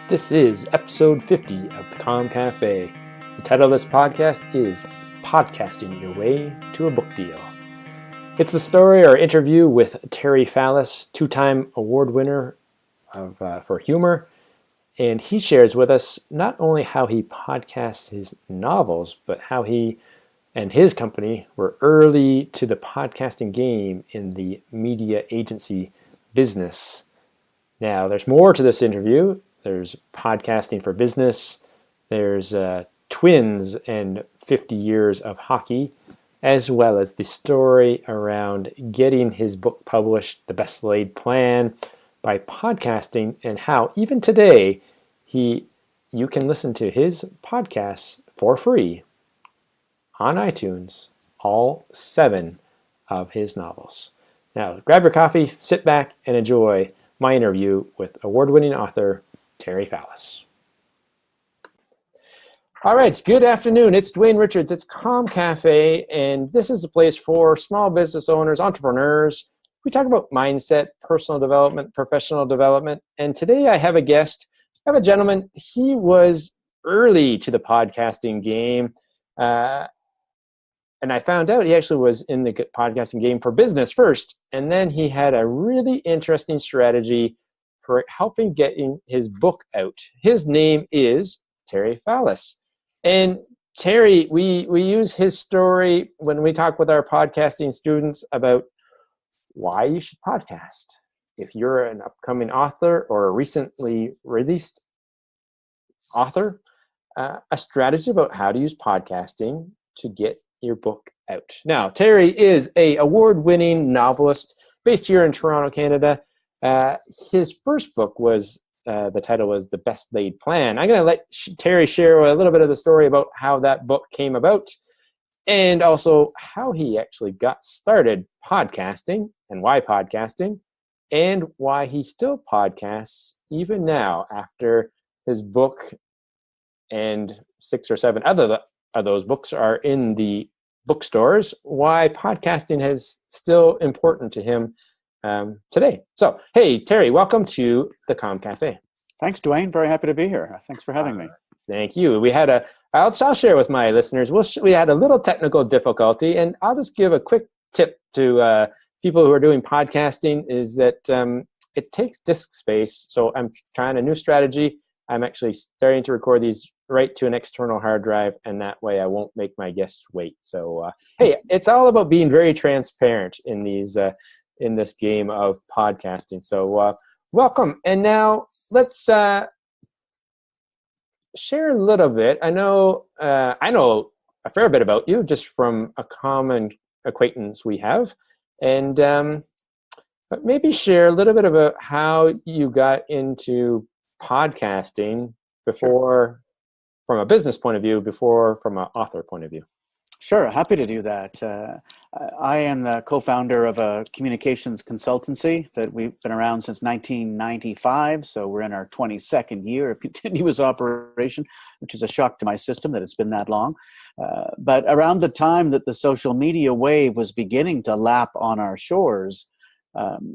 This is episode 50 of the Comm Cafe. The title of this podcast is Podcasting Your Way to a Book Deal. It's the story or interview with Terry Fallis, two-time award winner for humor, and he shares with us not only how he podcasts his novels, but how he and his company were early to the podcasting game in the media agency business. Now, there's more to this interview. There's podcasting for business, there's twins and 50 years of hockey, as well as the story around getting his book published, The Best Laid Plan, by podcasting, and how even today you can listen to his podcasts for free on iTunes, all 7 of his novels. Now, grab your coffee, sit back, and enjoy my interview with award-winning author Terry Fallis. All right, good afternoon. It's Dwayne Richards. It's Comm Cafe, and this is a place for small business owners, entrepreneurs. We talk about mindset, personal development, professional development, and today I have a guest. I have a gentleman. He was early to the podcasting game, and I found out he actually was in the podcasting game for business first, and then he had a really interesting strategy for helping getting his book out. His name is Terry Fallis. And Terry, we use his story when we talk with our podcasting students about why you should podcast. If you're an upcoming author or a recently released author, a strategy about how to use podcasting to get your book out. Now, Terry is an award-winning novelist based here in Toronto, Canada. His first book was, the title was The Best Laid Plan. I'm going to let Terry share a little bit of the story about how that book came about and also how he actually got started podcasting and why podcasting and why he still podcasts even now after his book and 6 or 7 other of those books are in the bookstores, why podcasting is still important to him today. So, hey, Terry, welcome to the Comm Cafe. Thanks, Dwayne. Very happy to be here. Thanks for having me. Thank you. We had I'll share with my listeners. We had a little technical difficulty, and I'll just give a quick tip to people who are doing podcasting is that it takes disk space. So I'm trying a new strategy. I'm actually starting to record these right to an external hard drive, and that way I won't make my guests wait. So, hey, it's all about being very transparent in these in this game of podcasting. So welcome. And now let's share a little bit. I know a fair bit about you just from a common acquaintance we have. And but maybe share a little bit about how you got into podcasting before, from a business point of view, before from an author point of view. Sure, happy to do that. I am the co-founder of a communications consultancy that we've been around since 1995, so we're in our 22nd year of continuous operation, which is a shock to my system that it's been that long. But around the time that the social media wave was beginning to lap on our shores,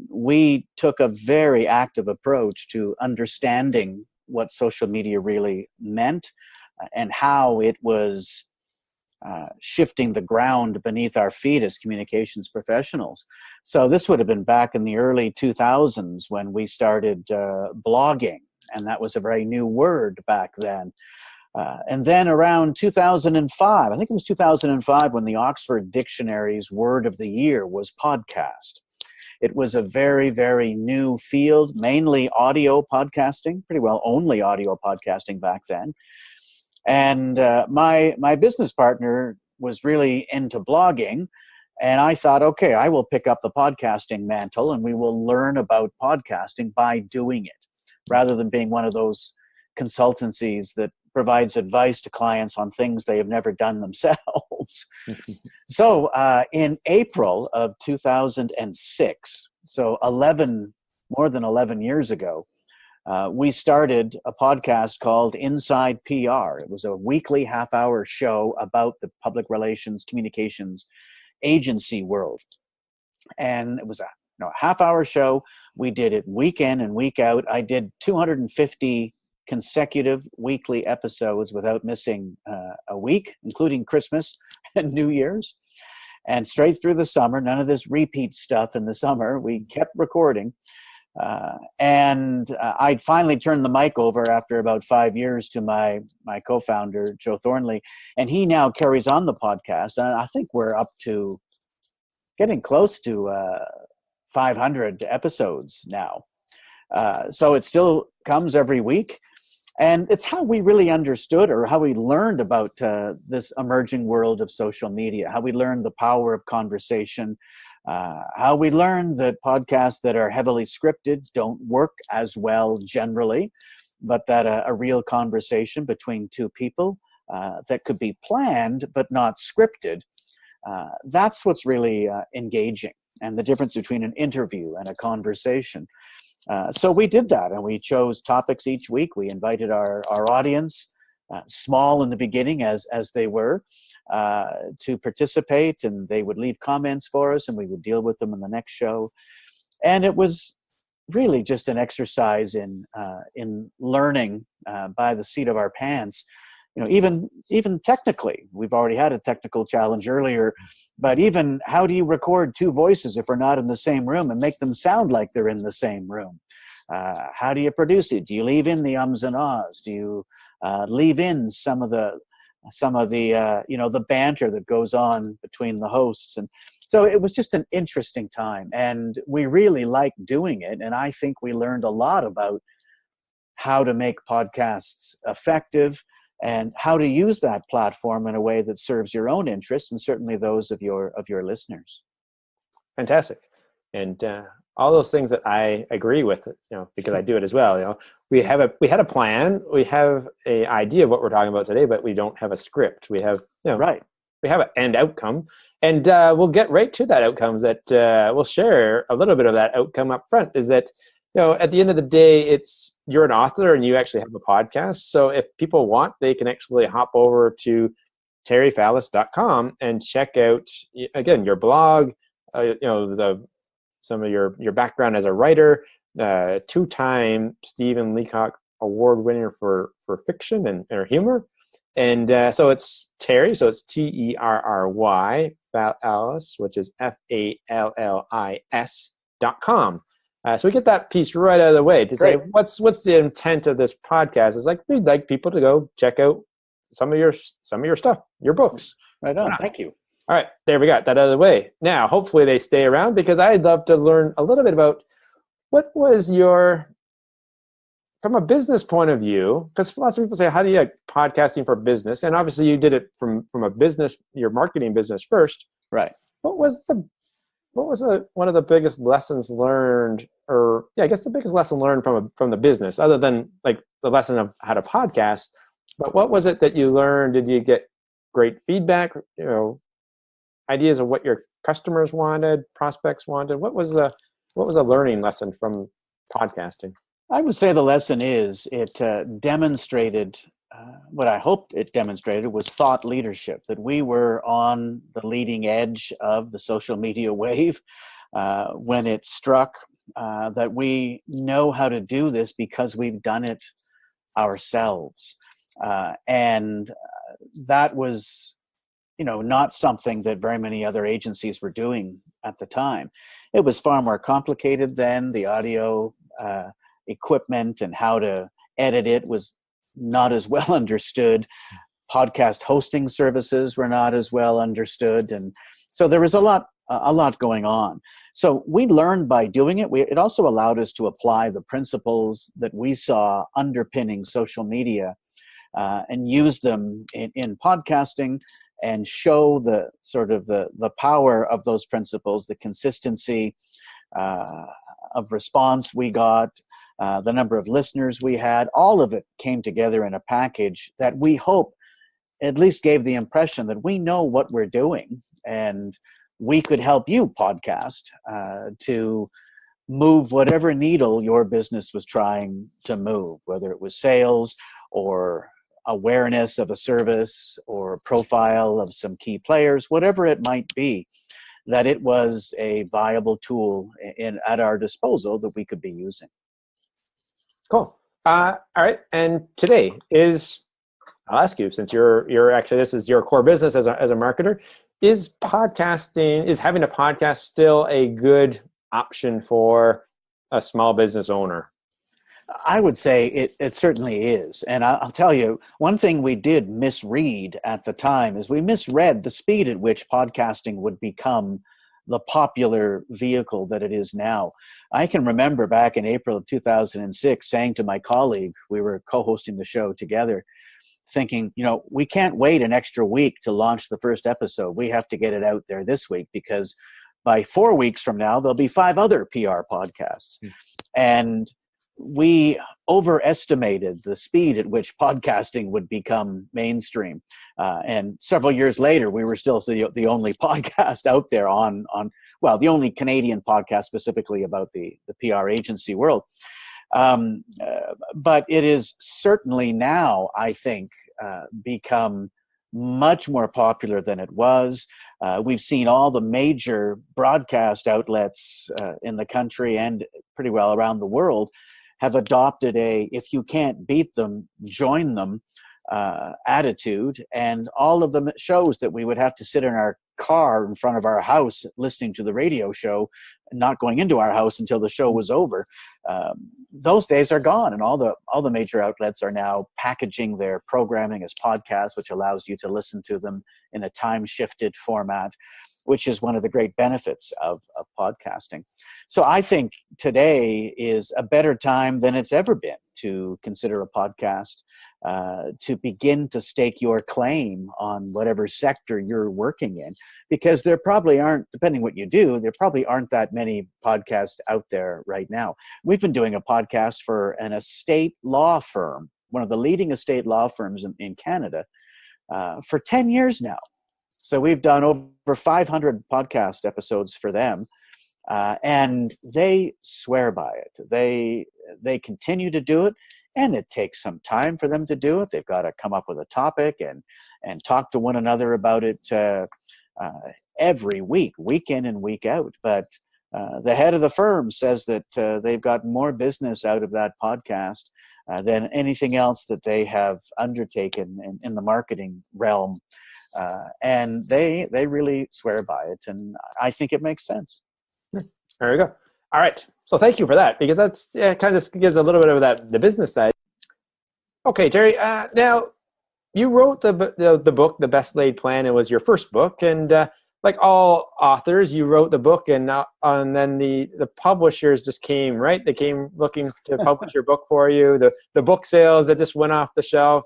we took a very active approach to understanding what social media really meant and how it was shifting the ground beneath our feet as communications professionals. So this would have been back in the early 2000s when we started blogging, and that was a very new word back then. And then around 2005, I think it was 2005, when the Oxford Dictionary's word of the year was podcast. It was a very, very new field, mainly audio podcasting, pretty well only audio podcasting back then. And my business partner was really into blogging, and I thought, okay, I will pick up the podcasting mantle and we will learn about podcasting by doing it, rather than being one of those consultancies that provides advice to clients on things they have never done themselves. So in April of 2006, so more than 11 years ago, we started a podcast called Inside PR. It was a weekly half-hour show about the public relations communications agency world. And it was a half-hour show. We did it week in and week out. I did 250 consecutive weekly episodes without missing a week, including Christmas and New Year's. And straight through the summer, none of this repeat stuff in the summer. We kept recording. I'd finally turned the mic over after about 5 years to my co-founder, Joe Thornley, and he now carries on the podcast. And I think we're up to getting close to 500 episodes now. So it still comes every week. And it's how we really understood, or how we learned about this emerging world of social media, how we learned the power of conversation, how we learned that podcasts that are heavily scripted don't work as well generally, but that a real conversation between two people that could be planned but not scripted, that's what's really engaging, and the difference between an interview and a conversation. So we did that, and we chose topics each week. We invited our audience, small in the beginning as they were, to participate, and they would leave comments for us, and we would deal with them in the next show. And it was really just an exercise in learning by the seat of our pants. Even technically, we've already had a technical challenge earlier, but even how do you record two voices if we're not in the same room and make them sound like they're in the same room? How do you produce it? Do you leave in the ums and ahs? Do you leave in some of the the banter that goes on between the hosts? And so it was just an interesting time, and we really liked doing it. And I think we learned a lot about how to make podcasts effective, and how to use that platform in a way that serves your own interests and certainly those of your listeners. Fantastic. And all those things that I agree with, because I do it as well. We had a plan, we have an idea of what we're talking about today, but we don't have a script. We have, right. We have an end outcome, and we'll get right to that outcome. That we'll share a little bit of that outcome up front. Is that at the end of the day, you're an author and you actually have a podcast. So if people want, they can actually hop over to terryfallis.com and check out, again, your blog, some of your background as a writer, two-time Stephen Leacock Award winner for fiction and humor. And so it's Terry, so it's Terry, Fallis, which is FALLIS.com. So we get that piece right out of the way to Great. say, what's the intent of this podcast? It's like, we'd like people to go check out some of your stuff, your books. Right on. Thank you. All right, there we got that out of the way. Now, hopefully they stay around, because I'd love to learn a little bit about what was from a business point of view, because lots of people say, how do you like podcasting for business? And obviously you did it from a business, your marketing business first. Right. What was one of the biggest lessons learned, or I guess the biggest lesson learned from the business, other than like the lesson of how to podcast? But what was it that you learned? Did you get great feedback? Ideas of what your customers wanted, prospects wanted? What was a learning lesson from podcasting? I would say the lesson is it demonstrated what I hoped it demonstrated was thought leadership, that we were on the leading edge of the social media wave when it struck, that we know how to do this because we've done it ourselves. And that was, not something that very many other agencies were doing at the time. It was far more complicated then. The audio equipment and how to edit it was not as well understood. Podcast hosting services were not as well understood. And so there was a lot going on. So we learned by doing it. It also allowed us to apply the principles that we saw underpinning social media and use them in podcasting, and show the sort of the power of those principles, the consistency of response we got, the number of listeners we had. All of it came together in a package that we hope at least gave the impression that we know what we're doing, and we could help you podcast to move whatever needle your business was trying to move, whether it was sales or awareness of a service or profile of some key players, whatever it might be, that it was a viable tool at our disposal that we could be using. Cool. All right. And today I'll ask you, since you're actually, this is your core business as a marketer, is having a podcast still a good option for a small business owner? I would say it certainly is. And I'll tell you, one thing we did misread at the time is we misread the speed at which podcasting would become the popular vehicle that it is now. I can remember back in April of 2006 saying to my colleague, we were co-hosting the show together, thinking, we can't wait an extra week to launch the first episode. We have to get it out there this week because by 4 weeks from now, there'll be 5 other PR podcasts. And we overestimated the speed at which podcasting would become mainstream. And several years later, we were still the only podcast out there the only Canadian podcast specifically about the PR agency world. But it is certainly now, I think, become much more popular than it was. We've seen all the major broadcast outlets in the country and pretty well around the world have adopted if you can't beat them, join them attitude. And all of them shows that we would have to sit in our car in front of our house listening to the radio show, not going into our house until the show was over. Those days are gone, and all the major outlets are now packaging their programming as podcasts, which allows you to listen to them in a time-shifted format, which is one of the great benefits of podcasting. So I think today is a better time than it's ever been to consider a podcast, to begin to stake your claim on whatever sector you're working in, because there probably aren't, depending what you do, there probably aren't that many podcasts out there right now. We've been doing a podcast for an estate law firm, one of the leading estate law firms in Canada, for 10 years now. So we've done over 500 podcast episodes for them, and they swear by it. They continue to do it, and it takes some time for them to do it. They've got to come up with a topic and talk to one another about it every week in and week out. But the head of the firm says that they've got more business out of that podcast than anything else that they have undertaken in the marketing realm. And they really swear by it, and I think it makes sense. There we go. All right. So thank you for that, because that's kind of gives a little bit of the business side. Okay, Terry. Now, you wrote the book, The Best Laid Plan. It was your first book, and like all authors, you wrote the book, and then the publishers just came, right? They came looking to publish your book for you. The book sales that just went off the shelf.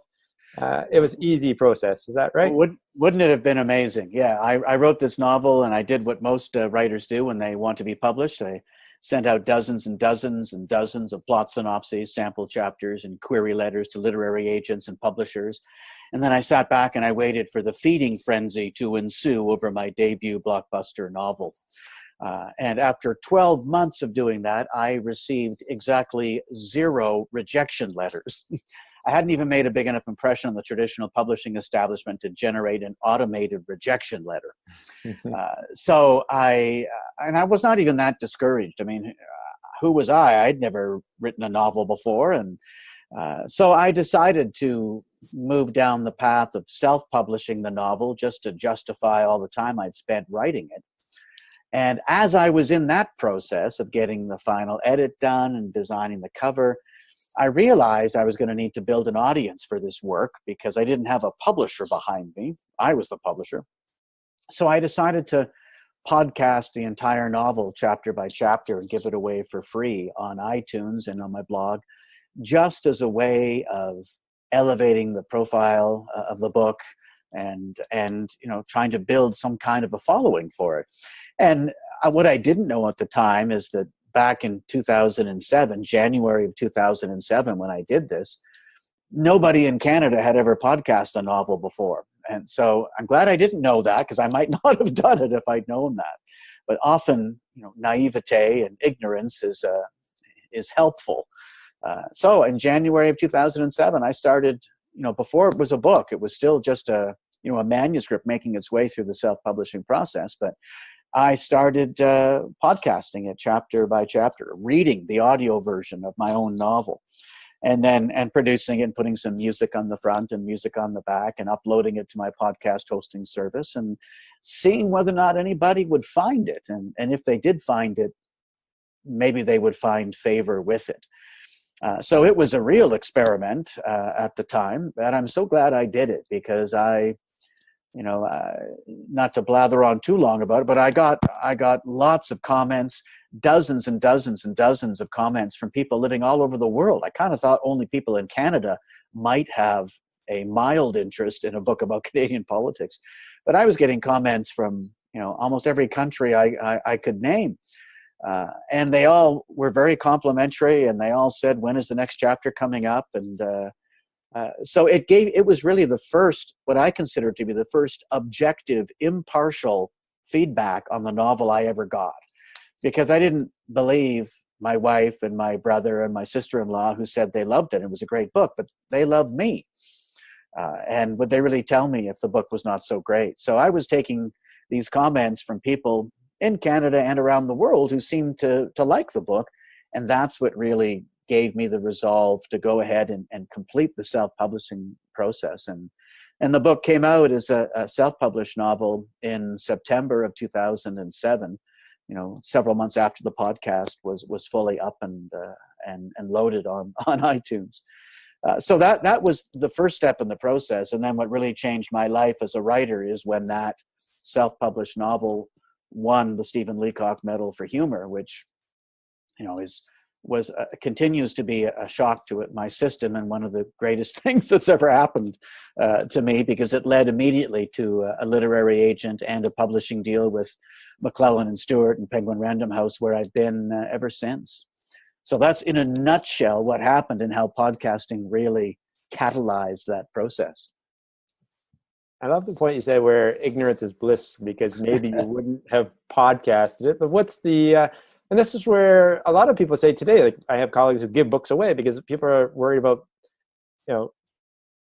It was easy process. Is that right? Wouldn't it have been amazing? Yeah, I wrote this novel, and I did what most writers do when they want to be published. They sent out dozens and dozens and dozens of plot synopses, sample chapters, and query letters to literary agents and publishers. And then I sat back and I waited for the feeding frenzy to ensue over my debut blockbuster novel. And after 12 months of doing that, I received exactly 0 rejection letters. I hadn't even made a big enough impression on the traditional publishing establishment to generate an automated rejection letter. So I was not even that discouraged. I mean, who was I? I'd never written a novel before. And so I decided to move down the path of self-publishing the novel just to justify all the time I'd spent writing it. And as I was in that process of getting the final edit done and designing the cover, I realized I was going to need to build an audience for this work because I didn't have a publisher behind me. I was the publisher. So I decided to podcast the entire novel chapter by chapter and give it away for free on iTunes and on my blog, just as a way of elevating the profile of the book and trying to build some kind of a following for it. And what I didn't know at the time is that back in 2007, January of 2007, when I did this, nobody in Canada had ever podcast a novel before. And so I'm glad I didn't know that, because I might not have done it if I'd known that. But often, naivete and ignorance is helpful. So in January of 2007, I started, before it was a book, it was still just a manuscript making its way through the self-publishing process. But I started podcasting it chapter by chapter, reading the audio version of my own novel. and producing it and putting some music on the front and music on the back and uploading it to my podcast hosting service and seeing whether or not anybody would find it. And if they did find it, maybe they would find favor with it. So it was a real experiment at the time, and I'm so glad I did it, because not to blather on too long about it, but I got lots of comments, dozens and dozens and dozens of comments from people living all over the world. I kind of thought only people in Canada might have a mild interest in a book about Canadian politics, but I was getting comments from almost every country I could name. And they all were very complimentary, and they all said, when is the next chapter coming up? And so it was really the first, what I consider to be the first objective, impartial feedback on the novel I ever got. Because I didn't believe my wife and my brother and my sister-in-law, who said they loved it. It was a great book, but they loved me. And would they really tell me if the book was not so great? So I was taking these comments from people in Canada and around the world who seemed to like the book. And that's what really gave me the resolve to go ahead and complete the self-publishing process. And the book came out as a self-published novel in September of 2007, several months after the podcast was fully up and loaded on iTunes. So that was the first step in the process. And then what really changed my life as a writer is when that self-published novel won the Stephen Leacock Medal for Humor, which continues to be a shock to my system, and one of the greatest things that's ever happened to me, because it led immediately to a literary agent and a publishing deal with McClelland and Stewart and Penguin Random House, where I've been ever since. So that's in a nutshell what happened and how podcasting really catalyzed that process. I love the point you said where ignorance is bliss, because maybe you wouldn't have podcasted it. But what's the, and this is where a lot of people say today, like I have colleagues who give books away because people are worried about,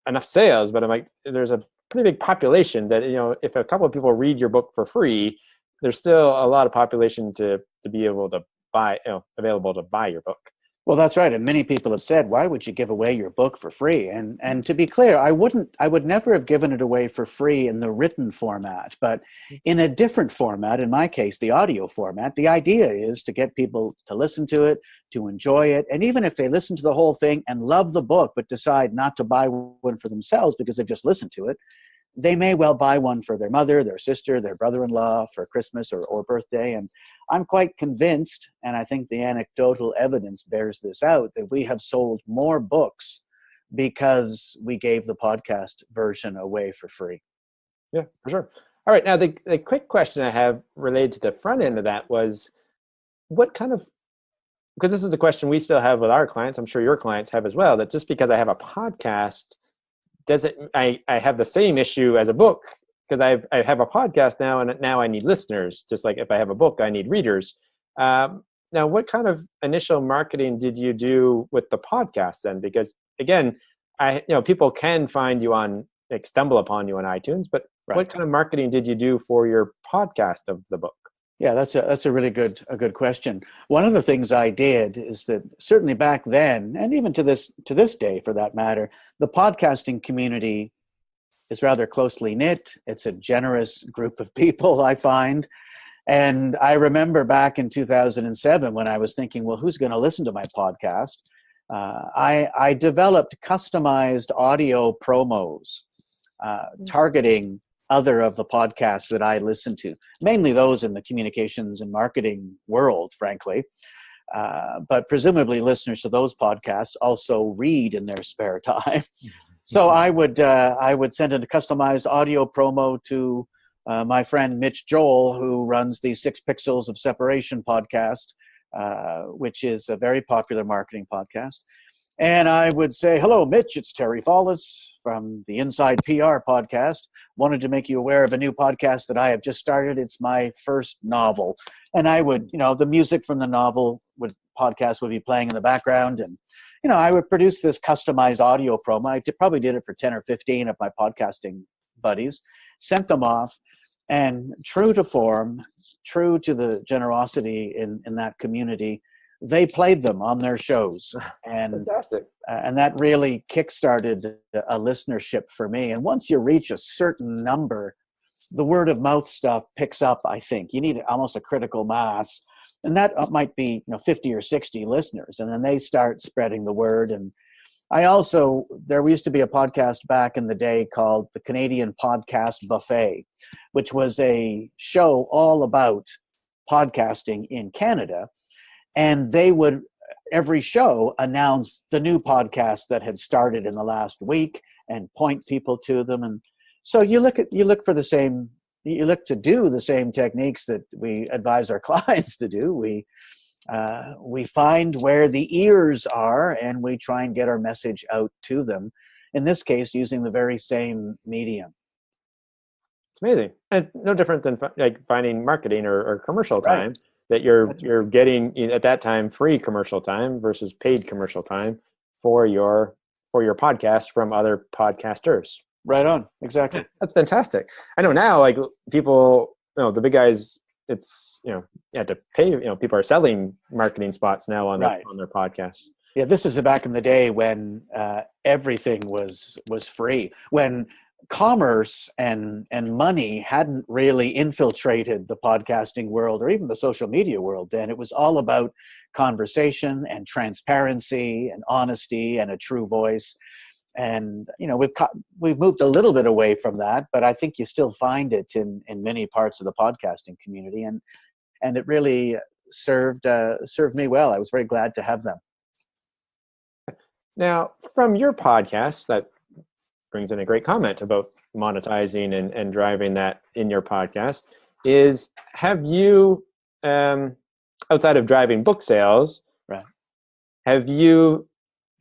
enough sales. But I'm like, there's a pretty big population that, if a couple of people read your book for free, there's still a lot of population to be able to buy, available to buy your book. Well, that's right. And many people have said, why would you give away your book for free? And to be clear, I would never have given it away for free in the written format, but in a different format, in my case, the audio format. The idea is to get people to listen to it, to enjoy it. And even if they listen to the whole thing and love the book, but decide not to buy one for themselves because they've just listened to it, they may well buy one for their mother, their sister, their brother-in-law for Christmas or birthday. And I'm quite convinced, and I think the anecdotal evidence bears this out, that we have sold more books because we gave the podcast version away for free. Yeah, for sure. All right. Now, the quick question I have related to the front end of that was, what kind of, because this is a question we still have with our clients, I'm sure your clients have as well, that just because I have a podcast, I have the same issue as a book, because I have a podcast now, and now I need listeners. Just like if I have a book, I need readers. Now, what kind of initial marketing did you do with the podcast then? Because again, people can find you stumble upon you on iTunes, but right. What kind of marketing did you do for your podcast of the book? Yeah, that's a really good question. One of the things I did is that certainly back then, and even to this day for that matter, the podcasting community is rather closely knit. It's a generous group of people, I find. And I remember back in 2007 when I was thinking, well, who's going to listen to my podcast? I developed customized audio promos targeting other of the podcasts that I listen to, mainly those in the communications and marketing world, frankly. But presumably listeners to those podcasts also read in their spare time. So I would send a customized audio promo to my friend Mitch Joel, who runs the 6 Pixels of Separation podcast, which is a very popular marketing podcast. And I would say, hello, Mitch, it's Terry Fallis from the Inside PR podcast. Wanted to make you aware of a new podcast that I have just started. It's my first novel. And I would, the music from the novel podcast would be playing in the background. And, I would produce this customized audio promo. I probably did it for 10 or 15 of my podcasting buddies, sent them off. And true to form, true to the generosity in that community, they played them on their shows. And Fantastic. and that really kickstarted a listenership for me. And once you reach a certain number, the word of mouth stuff picks up. I think you need almost a critical mass, and that might be 50 or 60 listeners, and then they start spreading the word. And there used to be a podcast back in the day called the Canadian Podcast Buffet, which was a show all about podcasting in Canada. And they would, every show, announce the new podcast that had started in the last week and point people to them. And so you look to do the same techniques that we advise our clients to do. We find where the ears are, and we try and get our message out to them. In this case, using the very same medium. It's amazing, and no different than like finding marketing or commercial time, that you're getting at that time free commercial time versus paid commercial time for your podcast from other podcasters. Right on, exactly. That's fantastic. I know now, like people, the big guys, it's you have to pay. People are selling marketing spots now on their podcasts. Yeah, this is back in the day when everything was free, when commerce and money hadn't really infiltrated the podcasting world or even the social media world. Then it was all about conversation and transparency and honesty and a true voice. And we've moved a little bit away from that, but I think you still find it in many parts of the podcasting community, and it really served me well. I was very glad to have them. Now, from your podcast, that brings in a great comment about monetizing and driving that in your podcast, is have you, outside of driving book sales, have you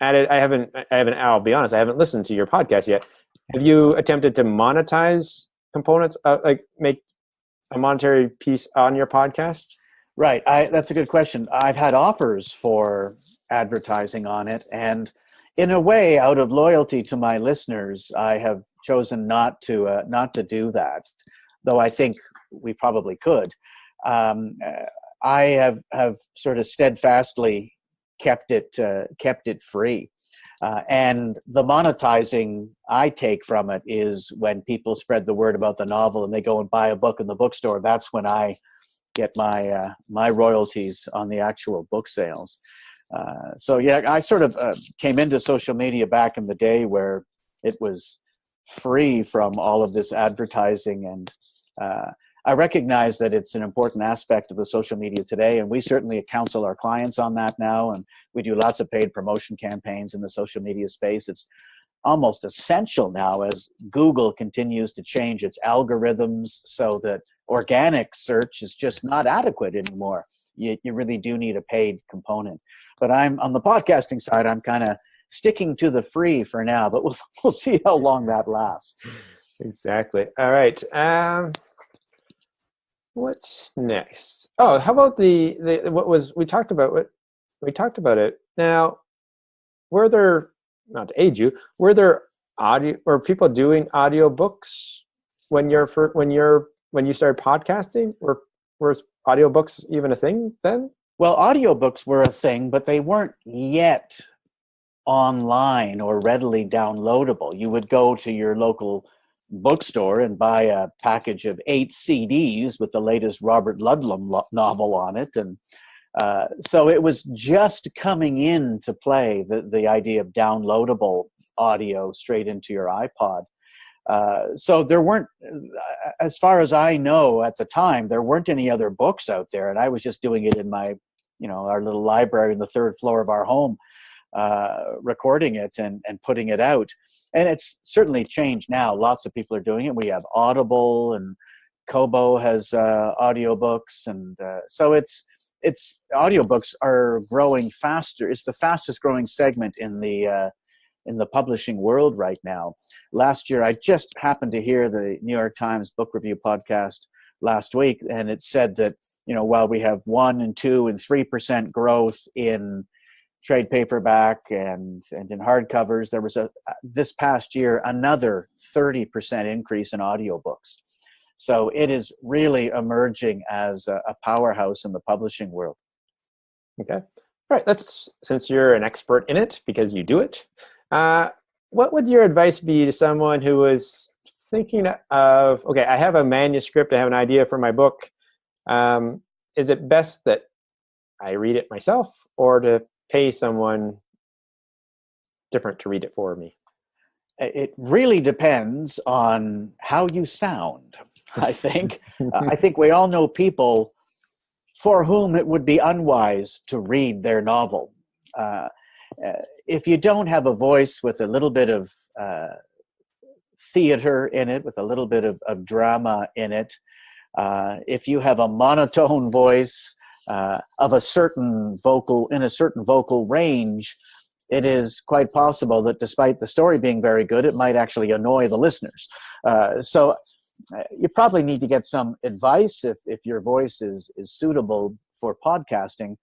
added, I'll be honest, I haven't listened to your podcast yet. Have you attempted to monetize components, like make a monetary piece on your podcast? Right. That's a good question. I've had offers for advertising on it, and in a way, out of loyalty to my listeners, I have chosen not to do that, though I think we probably could. I have sort of steadfastly kept it free, and the monetizing I take from it is when people spread the word about the novel and they go and buy a book in the bookstore. That's when I get my royalties on the actual book sales. So yeah, I sort of came into social media back in the day where it was free from all of this advertising, and I recognize that it's an important aspect of the social media today, and we certainly counsel our clients on that now, and we do lots of paid promotion campaigns in the social media space. It's almost essential now as Google continues to change its algorithms so that organic search is just not adequate anymore. You really do need a paid component. But I'm on the podcasting side, I'm kind of sticking to the free for now, but we'll see how long that lasts. Exactly. All right. What's next? Oh, how about we talked about it. Now, were there, not to age you, were there people doing audiobooks when you started podcasting? Were audiobooks even a thing then? Well, audiobooks were a thing, but they weren't yet online or readily downloadable. You would go to your local bookstore and buy a package of 8 CDs with the latest Robert Ludlum novel on it. And so it was just coming into play, the idea of downloadable audio straight into your iPod. So there weren't, as far as I know at the time, there weren't any other books out there. And I was just doing it in my, our little library in the 3rd floor of our home, recording it and putting it out. And it's certainly changed now. Lots of people are doing it. We have Audible, and Kobo has audiobooks. And so it's audiobooks are growing faster. It's the fastest growing segment in the publishing world right now. Last year, I just happened to hear the New York Times book review podcast last week, and it said that, while we have 1% and 2% and 3% growth in trade paperback and in hardcovers, there was this past year another 30% increase in audiobooks. So it is really emerging as a powerhouse in the publishing world. Okay. All right, since you're an expert in it because you do it, what would your advice be to someone who is thinking of, okay, I have a manuscript, I have an idea for my book. Is it best that I read it myself or to pay someone different to read it for me? It really depends on how you sound, I think. I think we all know people for whom it would be unwise to read their novel. If you don't have a voice with a little bit of theater in it, with a little bit of drama in it, if you have a monotone voice of a certain vocal range, it is quite possible that despite the story being very good, it might actually annoy the listeners. So you probably need to get some advice if your voice is suitable for podcasting.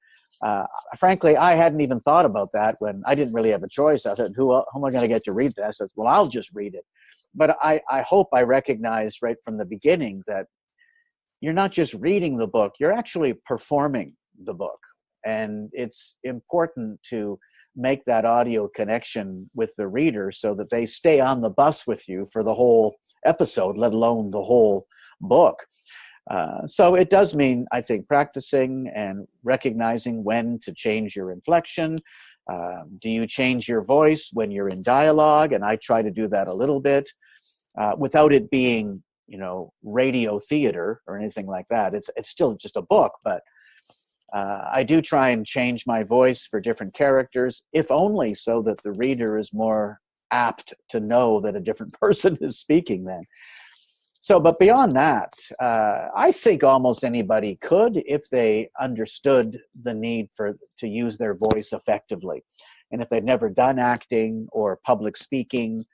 Frankly, I hadn't even thought about that when I didn't really have a choice. I thought, who am I going to get to read that? I said, well, I'll just read it. But I hope I recognized right from the beginning that you're not just reading the book, you're actually performing the book. And it's important to make that audio connection with the reader so that they stay on the bus with you for the whole episode, let alone the whole book. So it does mean, I think, practicing and recognizing when to change your inflection. Do you change your voice when you're in dialogue? And I try to do that a little bit without it being, radio theater or anything like that. It's still just a book, but I do try and change my voice for different characters, if only so that the reader is more apt to know that a different person is speaking then. So, but beyond that, I think almost anybody could if they understood the need to use their voice effectively. And if they've never done acting or public speaking,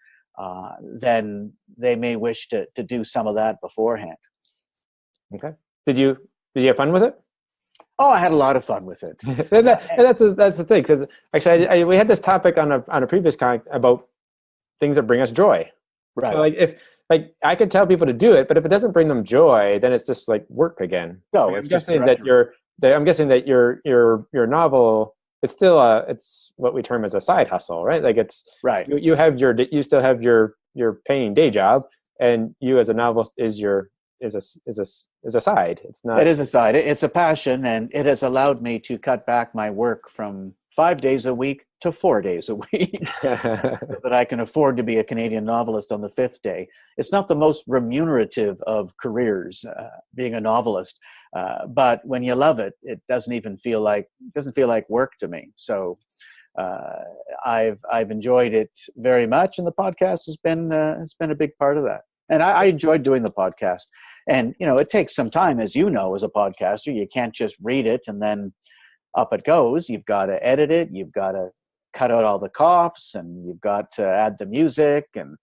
then they may wish to do some of that beforehand. Okay. Did you have fun with it? Oh, I had a lot of fun with it. and that's the thing, because actually we had this topic on a previous con about things that bring us joy. Right. So if I could tell people to do it, but if it doesn't bring them joy, then it's just like work again. No, I'm guessing that your novel, it's still it's what we term as a side hustle, right? Like it's right. You still have your paying day job, and you as a novelist is a side. It's not. It is a side. It's a passion, and it has allowed me to cut back my work from 5 days a week to 4 days a week, so that I can afford to be a Canadian novelist on the 5th day. It's not the most remunerative of careers, being a novelist, but when you love it, it doesn't feel like work to me. So I've enjoyed it very much, and the podcast has been a big part of that. And I enjoyed doing the podcast. And, it takes some time, as you know, as a podcaster. You can't just read it and then up it goes. You've got to edit it. You've got to cut out all the coughs, and you've got to add the music. And,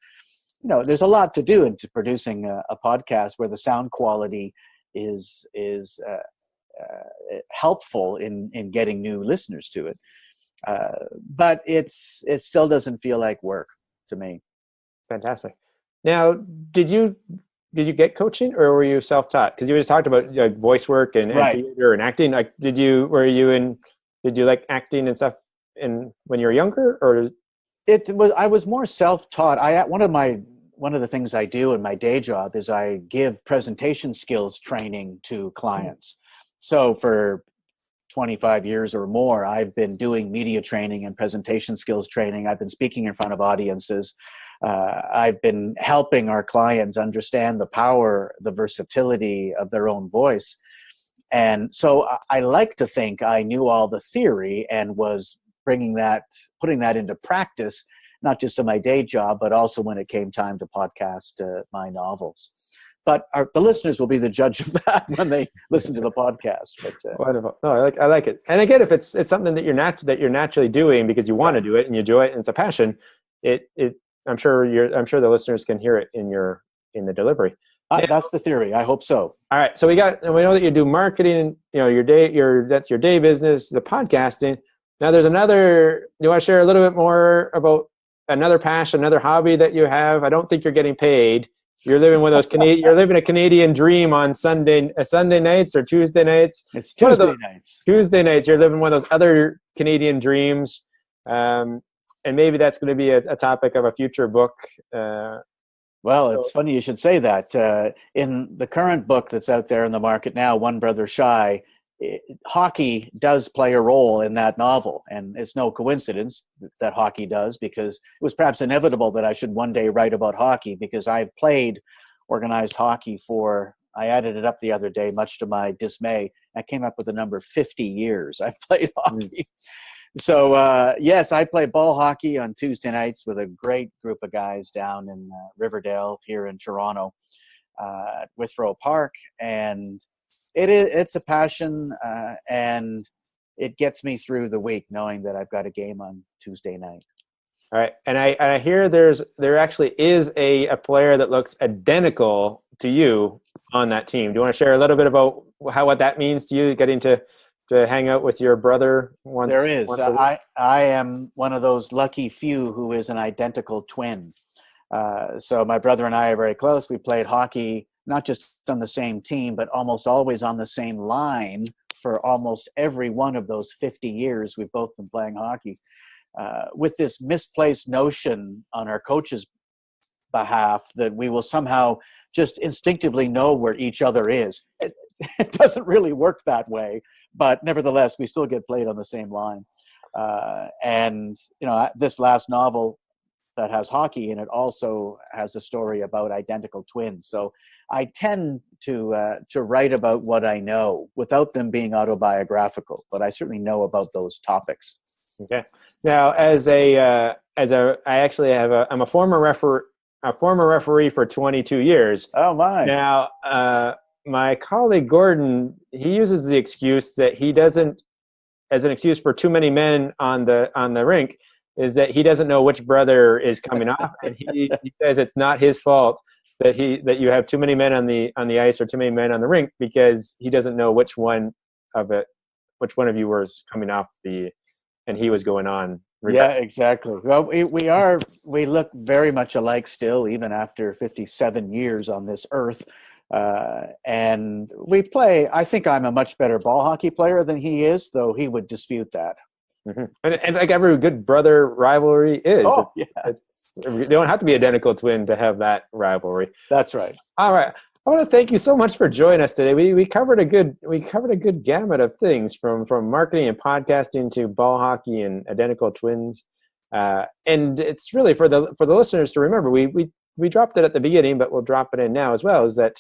there's a lot to do into producing a podcast where the sound quality is helpful in getting new listeners to it. But it still doesn't feel like work to me. Fantastic. Now, did you get coaching, or were you self-taught? Because you just talked about voice work and theater and acting. Like, did you like acting and stuff when you were younger, or? I was more self-taught. One of the things I do in my day job is I give presentation skills training to clients. So for 25 years or more, I've been doing media training and presentation skills training. I've been speaking in front of audiences. I've been helping our clients understand the power, the versatility of their own voice. And so I like to think I knew all the theory and was putting that into practice, not just in my day job, but also when it came time to podcast my novels. But the listeners will be the judge of that when they listen to the podcast. But, wonderful. No, I like it. And again, if it's something that you're naturally doing because you want to do it and you enjoy it and it's a passion, I'm sure the listeners can hear it in the delivery. That's the theory. I hope so. All right. So we know that you do marketing. That's your day business, the podcasting. Now there's another. You want to share a little bit more about another passion, another hobby that you have? I don't think you're getting paid. You're living one of those You're living a Canadian dream on Sunday nights or Tuesday nights. It's Tuesday nights. Tuesday nights. You're living one of those other Canadian dreams. And maybe that's going to be a topic of a future book. Well, it's funny you should say that. In the current book that's out there in the market now, One Brother Shy, hockey does play a role in that novel. And it's no coincidence that hockey does, because it was perhaps inevitable that I should one day write about hockey, because I've played organized hockey for, I added it up the other day, much to my dismay. I came up with the number 50 years I've played hockey. So, yes, I play ball hockey on Tuesday nights with a great group of guys down in Riverdale here in Toronto at Withrow Park. And it's a passion, and it gets me through the week knowing that I've got a game on Tuesday night. All right. And I hear there actually is a player that looks identical to you on that team. Do you want to share a little bit about what that means to you, getting to hang out with your brother once? There is. I am one of those lucky few who is an identical twin. So my brother and I are very close. We played hockey, not just on the same team, but almost always on the same line for almost every one of those 50 years we've both been playing hockey. With this misplaced notion on our coach's behalf that we will somehow just instinctively know where each other is. It doesn't really work that way, but nevertheless, we still get played on the same line. And, this last novel that has hockey in it also has a story about identical twins. So I tend to write about what I know without them being autobiographical, but I certainly know about those topics. Okay. Now, I'm a former referee for 22 years. Oh my! Now, my colleague Gordon, he uses the excuse that he doesn't, as an excuse for too many men on the rink, is that he doesn't know which brother is coming off, and he says it's not his fault that you have too many men on the ice or too many men on the rink, because he doesn't know which one of you was coming off and he was going on. Yeah, exactly. Well, we look very much alike still, even after 57 years on this earth. And we play, I think I'm a much better ball hockey player than he is, though he would dispute that. Mm-hmm. And like every good brother rivalry is. Oh, you don't have to be identical twin to have that rivalry. That's right. All right. I want to thank you so much for joining us today. We covered a good gamut of things from marketing and podcasting to ball hockey and identical twins. And it's really for the listeners to remember. We dropped it at the beginning, but we'll drop it in now as well, is that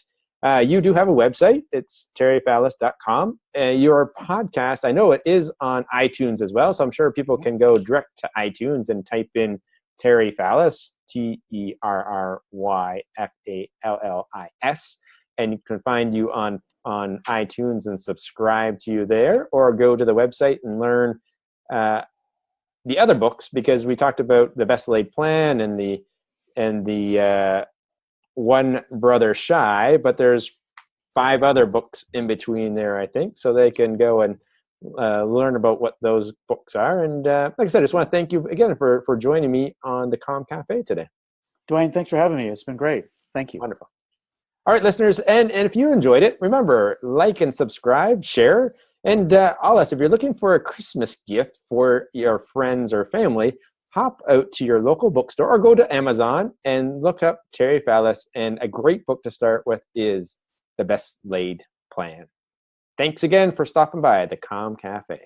you do have a website. It's terryfallis.com. Your podcast, I know it is on iTunes as well, so I'm sure people can go direct to iTunes and type in Terry Fallis, TerryFallis, and you can find you on iTunes and subscribe to you there, or go to the website and learn the other books, because we talked about the Best Laid Plan and the One Brother Shy, but there's 5 other books in between there, I think, so they can go and learn about what those books are. And like I said, I just want to thank you again for joining me on the Comm Cafe today. Dwayne, thanks for having me. It's been great. Thank you. Wonderful. All right, listeners, and if you enjoyed it, remember, like and subscribe, share, and all us. If you're looking for a Christmas gift for your friends or family, hop out to your local bookstore or go to Amazon and look up Terry Fallis. And a great book to start with is The Best Laid Plan. Thanks again for stopping by the Comm Cafe.